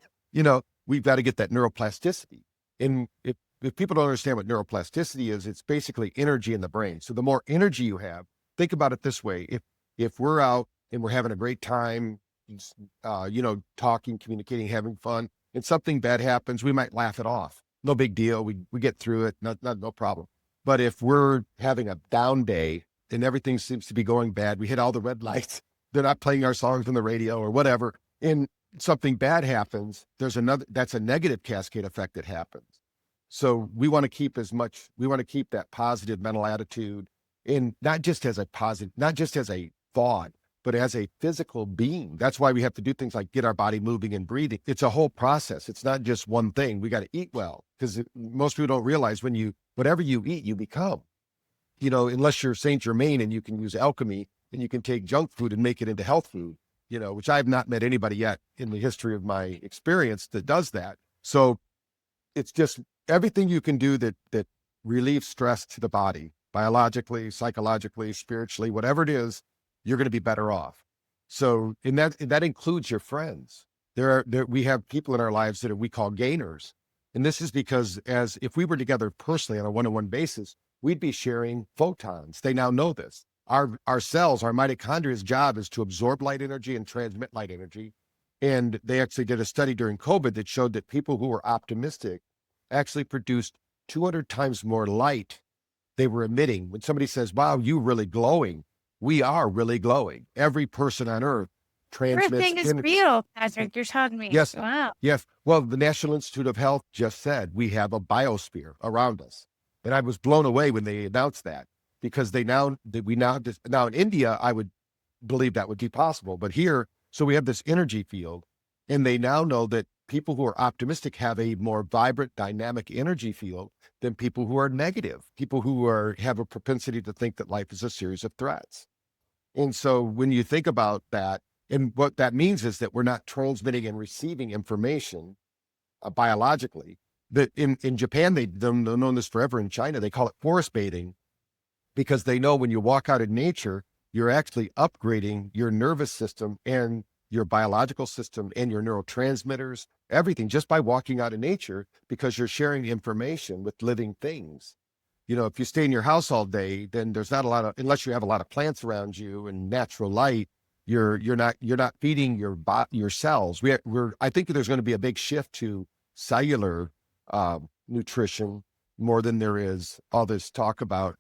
We've got to get that neuroplasticity. And if people don't understand what neuroplasticity is, it's basically energy in the brain. So the more energy you have, think about it this way. If we're out and we're having a great time, talking, communicating, having fun, and something bad happens, we might laugh it off. No big deal. We get through it. No problem. But if we're having a down day and everything seems to be going bad, we hit all the red lights, they're not playing our songs on the radio or whatever, and something bad happens, that's a negative cascade effect that happens. So we want to keep that positive mental attitude, and not just as a thought, but as a physical being. That's why we have to do things like get our body moving and breathing. It's a whole process. It's not just one thing. We got to eat well, because most people don't realize whatever you eat, you become, unless you're Saint Germain and you can use alchemy and you can take junk food and make it into health food, which I have not met anybody yet in the history of my experience that does that. So it's just everything you can do that relieves stress to the body, biologically, psychologically, spiritually, whatever it is, you're going to be better off. So, and that includes your friends. We have people in our lives that we call gainers. And this is because if we were together personally on a one-on-one basis, we'd be sharing photons. They now know this. Our cells, our mitochondria's job is to absorb light energy and transmit light energy. And they actually did a study during COVID that showed that people who were optimistic actually produced 200 times more light they were emitting. When somebody says, wow, you're really glowing, we are really glowing. Every person on earth transmits Everything is energy. real, Patrick. You're telling me. Yes. Wow. Yes. Well, the National Institute of Health just said we have a biosphere around us. And I was blown away when they announced that, because now in India, I would believe that would be possible. But here, so we have this energy field, and they now know that people who are optimistic have a more vibrant, dynamic energy field than people who are negative, people who have a propensity to think that life is a series of threats. And so when you think about that, and what that means is that we're not transmitting and receiving information biologically. That in Japan, they've known this forever. In China, they call it forest bathing, because they know when you walk out in nature, you're actually upgrading your nervous system and your biological system and your neurotransmitters, everything, just by walking out in nature, because you're sharing information with living things. If you stay in your house all day, then there's not a lot of, unless you have a lot of plants around you and natural light, you're not feeding your cells. I think there's going to be a big shift to cellular nutrition more than there is all this talk about,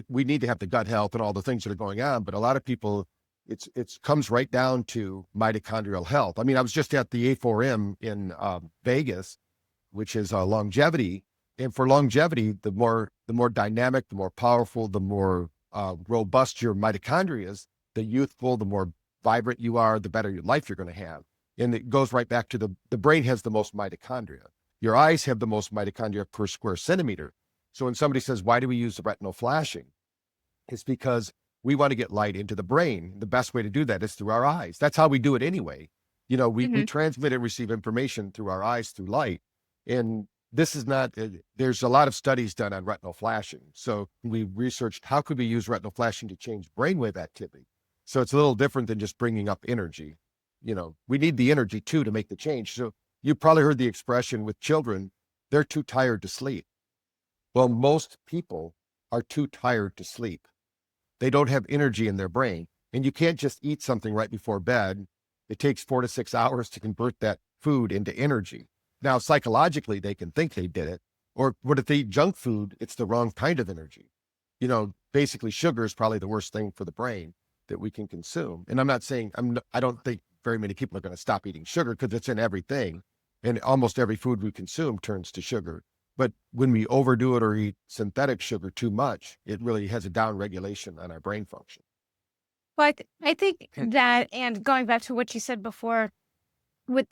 we need to have the gut health and all the things that are going on. But a lot of people, it's comes right down to mitochondrial health. I mean, I was just at the A4M in Vegas, which is longevity. And for longevity, the more dynamic, the more powerful, the more robust your mitochondria is, the youthful, the more vibrant you are, the better your life you're going to have. And it goes right back to the brain has the most mitochondria. Your eyes have the most mitochondria per square centimeter. So when somebody says, why do we use the retinal flashing? It's because we want to get light into the brain. The best way to do that is through our eyes. That's how we do it anyway. We transmit and receive information through our eyes, through light. And this is not, there's a lot of studies done on retinal flashing. So we researched how could we use retinal flashing to change brainwave activity. So it's a little different than just bringing up energy. We need the energy too to make the change. So you probably heard the expression with children, they're too tired to sleep. Well, most people are too tired to sleep. They don't have energy in their brain. And you can't just eat something right before bed. It takes 4 to 6 hours to convert that food into energy. Now, psychologically, they can think they did it. Or what if they eat junk food? It's the wrong kind of energy. Basically, sugar is probably the worst thing for the brain that we can consume. And I'm not saying, I don't think very many people are going to stop eating sugar because it's in everything. And almost every food we consume turns to sugar. But when we overdo it or eat synthetic sugar too much, it really has a down regulation on our brain function. Well, I think that, and going back to what you said before, with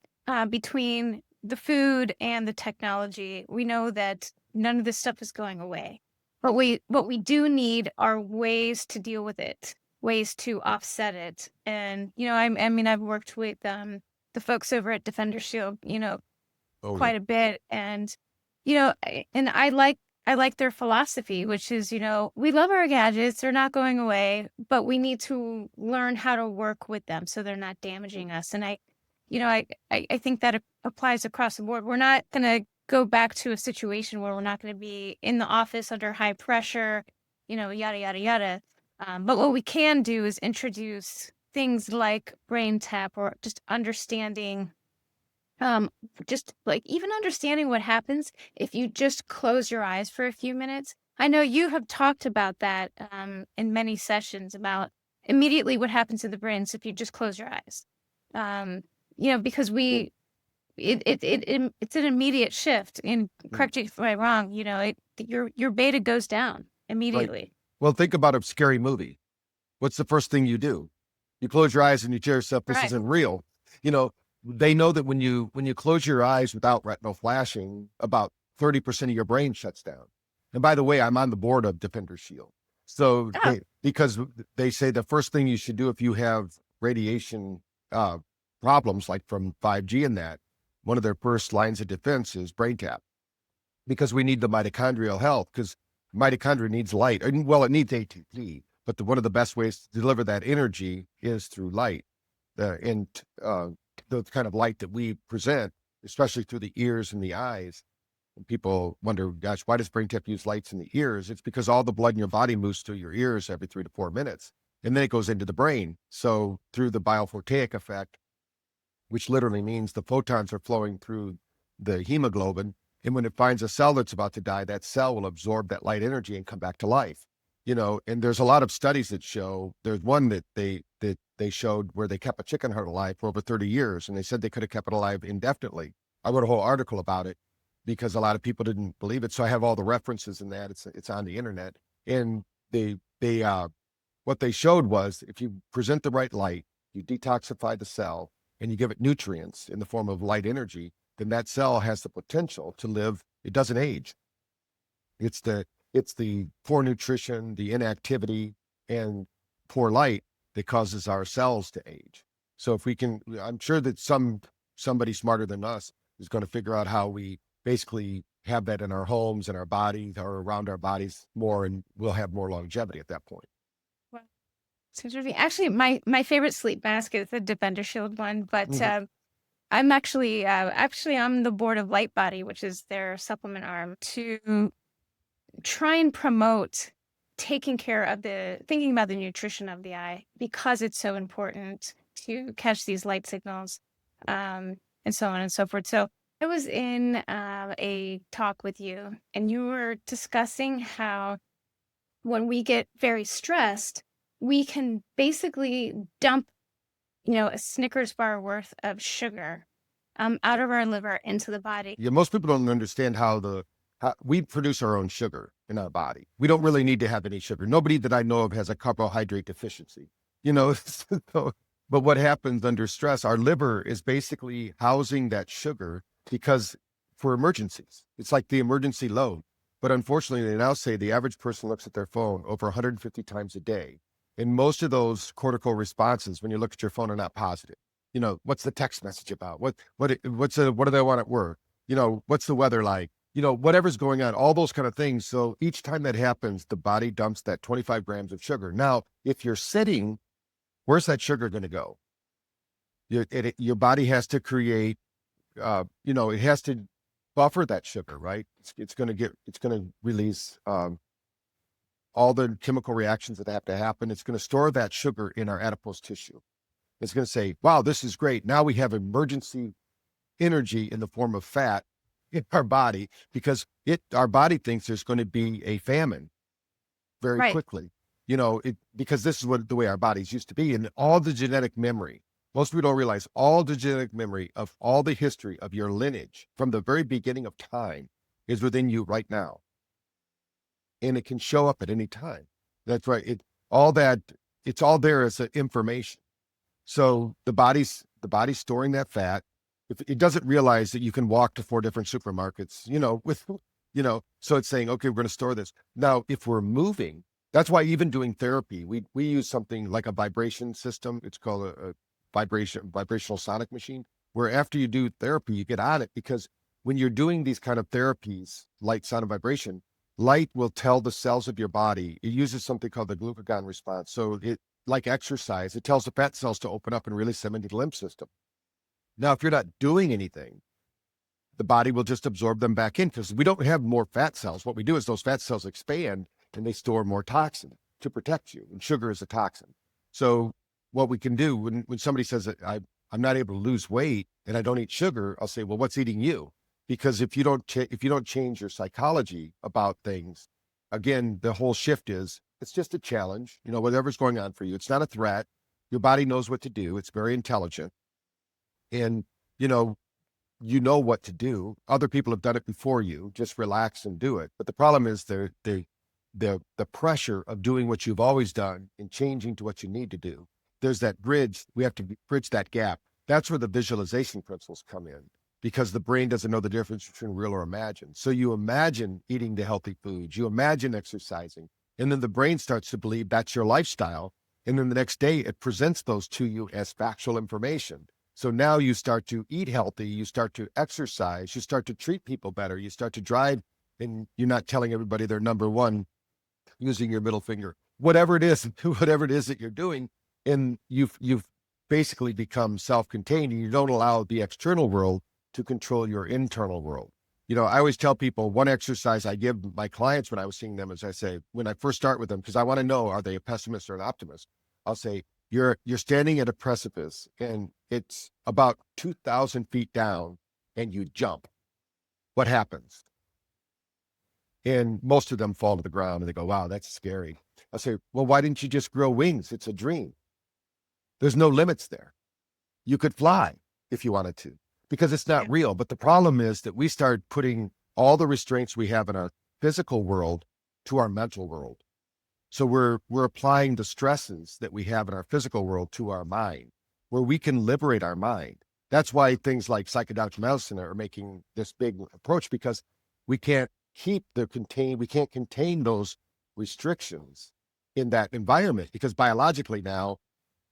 between the food and the technology, we know that none of this stuff is going away. But what we do need are ways to deal with it, ways to offset it. And I mean, I've worked with the folks over at Defender Shield, quite a bit, and and I like their philosophy, which is, we love our gadgets, they're not going away, but we need to learn how to work with them so they're not damaging us. And I think that applies across the board. We're not going to go back to a situation where we're not going to be in the office under high pressure, yada, yada, yada. But what we can do is introduce things like BrainTap, or just understanding, just like even understanding what happens if you just close your eyes for a few minutes. I know you have talked about that in many sessions about immediately what happens to the brain if you just close your eyes. Because it's an immediate shift. And correct me if I'm wrong. Your beta goes down immediately. Right. Well, think about a scary movie. What's the first thing you do? You close your eyes and you tell yourself this isn't real. They know that when you close your eyes without retinal flashing, about 30% of your brain shuts down. And by the way, I'm on the board of Defender Shield. So because they say the first thing you should do if you have radiation problems like from 5G and that, one of their first lines of defense is BrainTap, because we need the mitochondrial health, because mitochondria needs light. Well, it needs ATP, but one of the best ways to deliver that energy is through light. The kind of light that we present, especially through the ears and the eyes. And people wonder, gosh, why does BrainTap use lights in the ears? It's because all the blood in your body moves through your ears every 3 to 4 minutes. And then it goes into the brain. So through the biophotonic effect, which literally means the photons are flowing through the hemoglobin. And when it finds a cell that's about to die, that cell will absorb that light energy and come back to life. And there's a lot of studies that show, there's one that they showed where they kept a chicken heart alive for over 30 years, and they said they could have kept it alive indefinitely. I wrote a whole article about it because a lot of people didn't believe it. So I have all the references in that. It's on the internet. And what they showed was if you present the right light, you detoxify the cell, and you give it nutrients in the form of light energy, then that cell has the potential to live. It doesn't age. It's the poor nutrition, the inactivity, and poor light that causes our cells to age. So if we can, I'm sure that somebody smarter than us is going to figure out how we basically have that in our homes and our bodies or around our bodies more, and we'll have more longevity at that point. Well, it's interesting. Actually, my favorite sleep mask is the Defender Shield one, but I'm actually on the board of Lightbody, which is their supplement arm, to try and promote taking care of thinking about the nutrition of the eye, because it's so important to catch these light signals, and so on and so forth. So I was in a talk with you, and you were discussing how when we get very stressed, we can basically dump, a Snickers bar worth of sugar out of our liver into the body. Yeah, most people don't understand how we produce our own sugar in our body. We don't really need to have any sugar. Nobody that I know of has a carbohydrate deficiency, so, but what happens under stress, our liver is basically housing that sugar because for emergencies, it's like the emergency load. But unfortunately, they now say the average person looks at their phone over 150 times a day. And most of those cortical responses, when you look at your phone, are not positive. What's the text message about? What do they want at work? What's the weather like? Whatever's going on, all those kind of things. So each time that happens, the body dumps that 25 grams of sugar. Now, if you're sitting, where's that sugar going to go? Your body has to create, it has to buffer that sugar, right? It's going to release all the chemical reactions that have to happen. It's going to store that sugar in our adipose tissue. It's going to say, wow, this is great. Now we have emergency energy in the form of fat in our body because our body thinks there's going to be a famine very Right. quickly, because this is the way our bodies used to be. And all the genetic memory, most people don't realize all the genetic memory of all the history of your lineage from the very beginning of time is within you right now. And it can show up at any time. That's right. It's all there as information. So the body's storing that fat. If it doesn't realize that you can walk to 4 different supermarkets, so it's saying, okay, we're going to store this. Now, if we're moving, that's why even doing therapy, we use something like a vibration system. It's called a vibrational sonic machine, where after you do therapy, you get on it, because when you're doing these kind of therapies, light, sound, and vibration, light will tell the cells of your body. It uses something called the glucagon response. So like exercise, it tells the fat cells to open up and release them into the lymph system. Now, if you're not doing anything, the body will just absorb them back in, because we don't have more fat cells. What we do is those fat cells expand and they store more toxin to protect you. And sugar is a toxin. So what we can do when somebody says that I'm not able to lose weight and I don't eat sugar, I'll say, well, what's eating you? Because if you don't change your psychology about things, again, the whole shift is, it's just a challenge, whatever's going on for you. It's not a threat. Your body knows what to do. It's very intelligent. And, you know what to do. Other people have done it before you. Just relax and do it. But the problem is the pressure of doing what you've always done and changing to what you need to do. There's that bridge. We have to bridge that gap. That's where the visualization principles come in, because the brain doesn't know the difference between real or imagined. So you imagine eating the healthy foods, you imagine exercising, and then the brain starts to believe that's your lifestyle. And then the next day it presents those to you as factual information. So now you start to eat healthy, you start to exercise, you start to treat people better, you start to drive, and you're not telling everybody they're number one using your middle finger, whatever it is that you're doing. And you've basically become self-contained, and you don't allow the external world to control your internal world. I always tell people, one exercise I give my clients when I was seeing them is, I say, when I first start with them, because I want to know, are they a pessimist or an optimist? I'll say, you're standing at a precipice and it's about 2,000 feet down and you jump. What happens? And most of them fall to the ground and they go, wow, that's scary. I say, well, why didn't you just grow wings? It's a dream. There's no limits there. You could fly if you wanted to, because it's not real. But the problem is that we start putting all the restraints we have in our physical world to our mental world. So we're applying the stresses that we have in our physical world to our mind, where we can liberate our mind. That's why things like psychedelic medicine are making this big approach, because we can't contain those restrictions in that environment, because biologically now,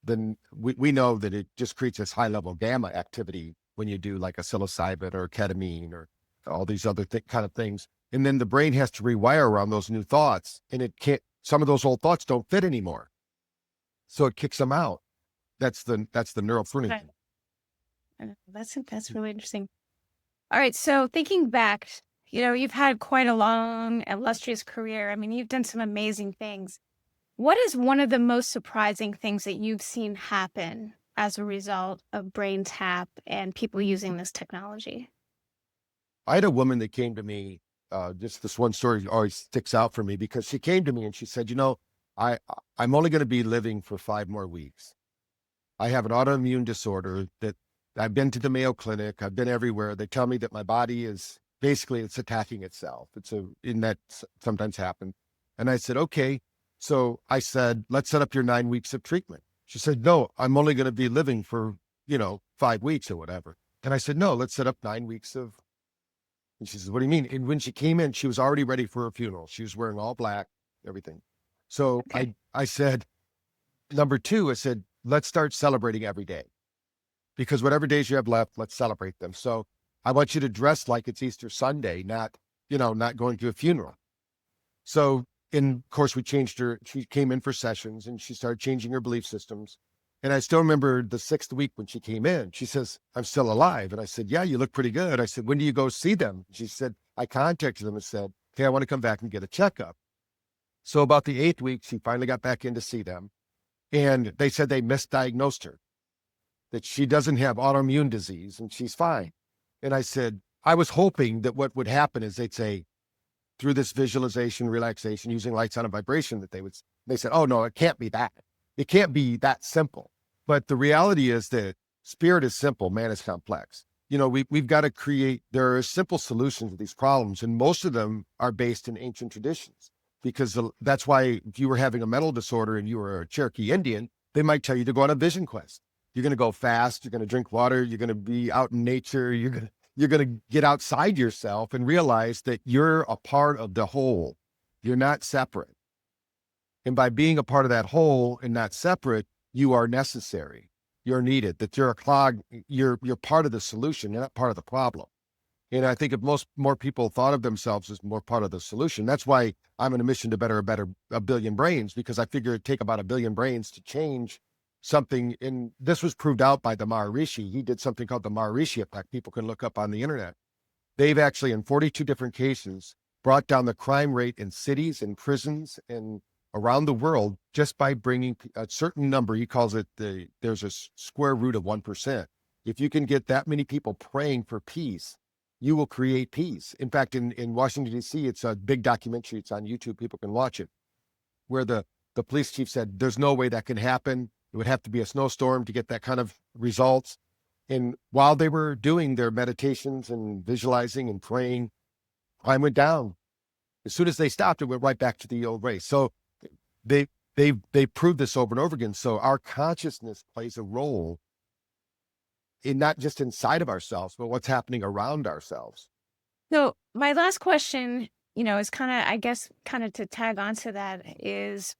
then we know that it just creates this high level gamma activity when you do like a psilocybin or ketamine or all these other kind of things. And then the brain has to rewire around those new thoughts, and some of those old thoughts don't fit anymore. So it kicks them out. That's the neural pruning. Okay. That's really interesting. All right. So thinking back, You've had quite a long, illustrious career. I mean, you've done some amazing things. What is one of the most surprising things that you've seen happen as a result of BrainTap and people using this technology? I had a woman that came to me, just this one story always sticks out for me because she came to me and she said, I, I'm only going to be living for 5 more weeks. I have an autoimmune disorder that I've been to the Mayo Clinic. I've been everywhere. They tell me that my body is basically it's attacking itself. And that sometimes happens. And I said, okay. So I said, let's set up your 9 weeks of treatment. She said, no, I'm only going to be living for, 5 weeks or whatever. And I said, no, let's set up 9 weeks of. And she says, what do you mean? And when she came in, she was already ready for a funeral. She was wearing all black, everything. So Okay. I said, number two, I said, let's start celebrating every day because whatever days you have left, let's celebrate them. So I want you to dress like it's Easter Sunday, not going to a funeral. So, of course, we changed her. She came in for sessions and she started changing her belief systems. And I still remember the 6th week when she came in, she says, I'm still alive. And I said, yeah, you look pretty good. I said, when do you go see them? She said, I contacted them and said, hey, I want to come back and get a checkup. So about the 8th week, she finally got back in to see them. And they said they misdiagnosed her, that she doesn't have autoimmune disease and she's fine. And I said, I was hoping that what would happen is they'd say, through this visualization, relaxation, using light, sound, and vibration, they said, oh, no, it can't be that. It can't be that simple. But the reality is that spirit is simple, man is complex. We've got to there are simple solutions to these problems, and most of them are based in ancient traditions. Because that's why if you were having a mental disorder and you were a Cherokee Indian, they might tell you to go on a vision quest. You're going to go fast, you're going to drink water, you're going to be out in nature, you're going to get outside yourself and realize that you're a part of the whole. You're not separate. And by being a part of that whole and not separate, you are necessary. You're needed, that you're a clog, you're part of the solution, you're not part of the problem. And I think if more people thought of themselves as more part of the solution, that's why I'm on a mission to better a billion brains, because I figure it'd take about a billion brains to change something. And this was proved out by the Maharishi. He did something called the Maharishi effect. People can look up on the internet. They've actually, in 42 different cases, brought down the crime rate in cities and prisons and around the world just by bringing a certain number. He calls it there's a square root of 1%. If you can get that many people praying for peace, you will create peace. In fact, in Washington, D.C., it's a big documentary. It's on YouTube. People can watch it, where the police chief said, there's no way that can happen. It would have to be a snowstorm to get that kind of results. And while they were doing their meditations and visualizing and praying, crime went down. As soon as they stopped, it went right back to the old race. So they proved this over and over again. So our consciousness plays a role in not just inside of ourselves, but what's happening around ourselves. So my last question, is I guess to tag onto that is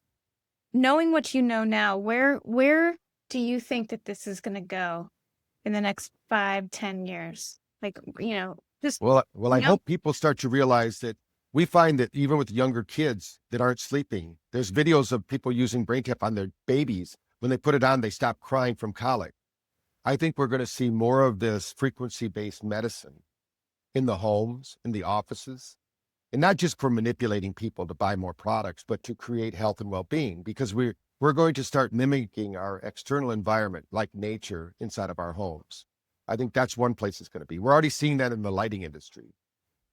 knowing what you know now, where do you think that this is going to go in the next 5-10 years? Just, Well, I you know, hope people start to realize that we find that even with younger kids that aren't sleeping, there's videos of people using BrainTap on their babies. When they put it on, they stop crying from colic. I think we're going to see more of this frequency-based medicine in the homes, in the offices, and not just for manipulating people to buy more products, but to create health and well-being, because we're going to start mimicking our external environment like nature inside of our homes. I think that's one place it's going to be. We're already seeing that in the lighting industry.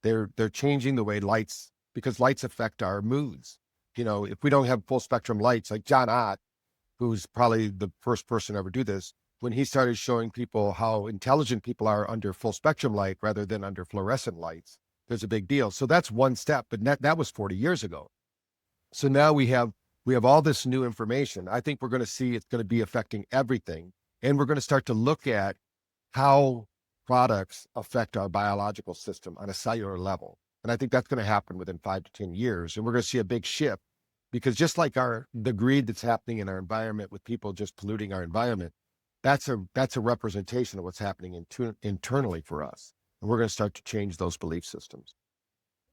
They're changing the way lights, because lights affect our moods. If we don't have full spectrum lights, like John Ott, who's probably the first person to ever do this, when he started showing people how intelligent people are under full spectrum light rather than under fluorescent lights, there's a big deal. So that's one step, but that was 40 years ago. So now we have all this new information. I think we're going to see it's going to be affecting everything. And we're going to start to look at how products affect our biological system on a cellular level. And I think that's going to happen within 5 to 10 years. And we're going to see a big shift, because just like the greed that's happening in our environment with people just polluting our environment, that's a representation of what's happening internally for us. And we're going to start to change those belief systems.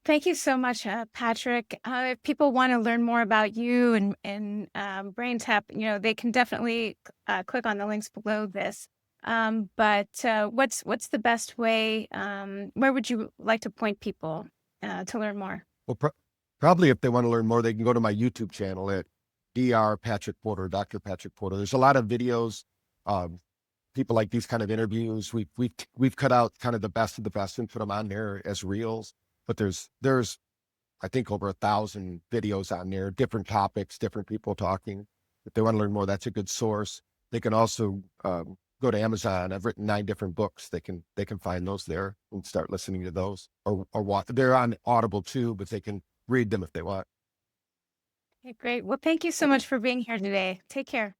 Thank you so much, Patrick. If people want to learn more about you and BrainTap, they can definitely click on the links below this. But what's the best way? Where would you like to point people? to learn more? Well, probably if they want to learn more, they can go to my YouTube channel at Dr. Patrick Porter, Dr. Patrick Porter. There's a lot of videos, people like these kind of interviews. We've cut out kind of the best of the best and put them on there as reels. But there's I think over 1,000 videos on there, different topics, different people talking. If they want to learn more, that's a good source. They can also go to Amazon. I've written 9 different books. They can find those there and start listening to those, or watch. They're on Audible too, but they can read them if they want. Okay, great. Well, thank you so much for being here today. Take care.